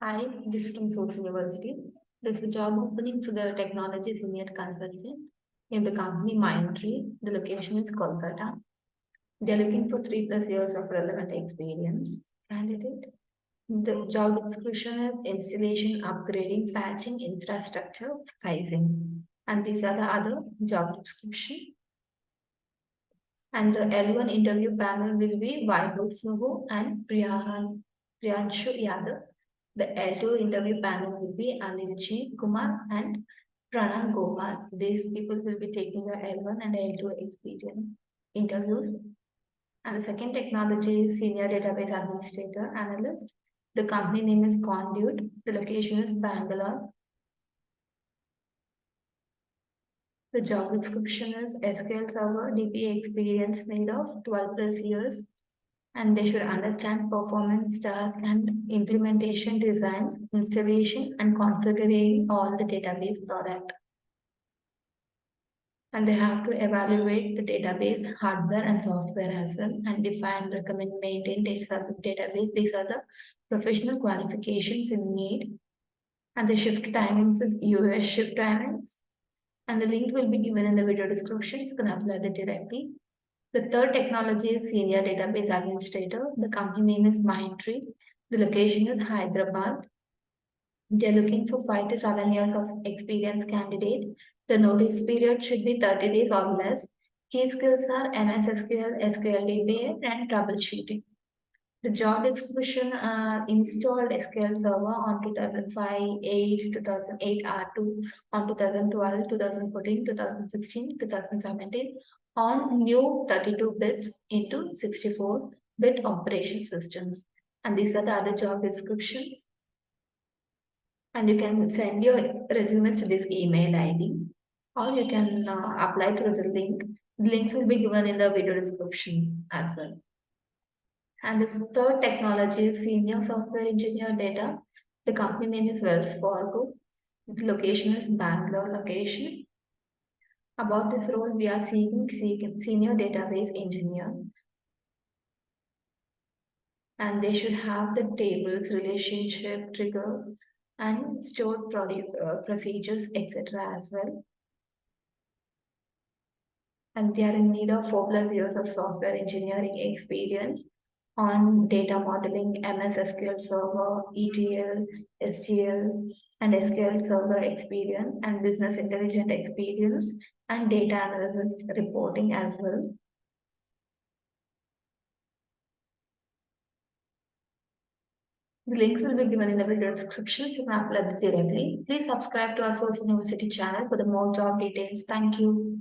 Hi, this is from Source University. There's a job opening for the technology senior consultant in the company Mindtree. The location is Kolkata. They're looking for 3+ years of relevant experience candidate. The job description is installation, upgrading, patching, infrastructure, sizing. And these are the other job description. And the L1 interview panel will be Vaibhav Suhu and Priyanshu Yadav. The L2 interview panel will be Anilji Kumar and Pranav Gopal. These people will be taking the L1 and L2 experience interviews. And the second technology is Senior Database Administrator Analyst. The company name is Conduent. The location is Bangalore. The job description is SQL Server DBA experience need of 12+ years, and they should understand performance tasks and implementation designs, installation, and configuring all the database product. And they have to evaluate the database hardware and software as well, and define, recommend, maintain database. These are the professional qualifications in need. And the shift timings is US shift timings. And the link will be given in the video description, so you can upload it directly. The third technology is Senior Database Administrator. The company name is Mindtree. The location is Hyderabad. They're looking for 5 to 7 years of experience candidate. The notice period should be 30 days or less. Key skills are MS SQL, SQL DBA, and troubleshooting. The job description installed SQL Server on 2005, 8, 2008 R2, on 2012, 2014, 2016, 2017 on new 32 bits into 64-bit operation systems. And these are the other job descriptions. And you can send your resumes to this email ID, or you can apply through the link. The links will be given in the video descriptions as well. And this third technology is Senior Software Engineer Data. The company name is Wells Fargo. The location is Bangalore location. About this role, we are seeking Senior Database Engineer. And they should have the tables, relationship, trigger, and stored procedures, etc. as well. And they are in need of 4+ years of software engineering experience on data modeling, MS SQL Server, ETL, STL, and SQL Server experience, and business intelligence experience, and data analysis reporting as well. The links will be given in the video description, so you can upload it directly. Please subscribe to our Source University channel for the more job details. Thank you.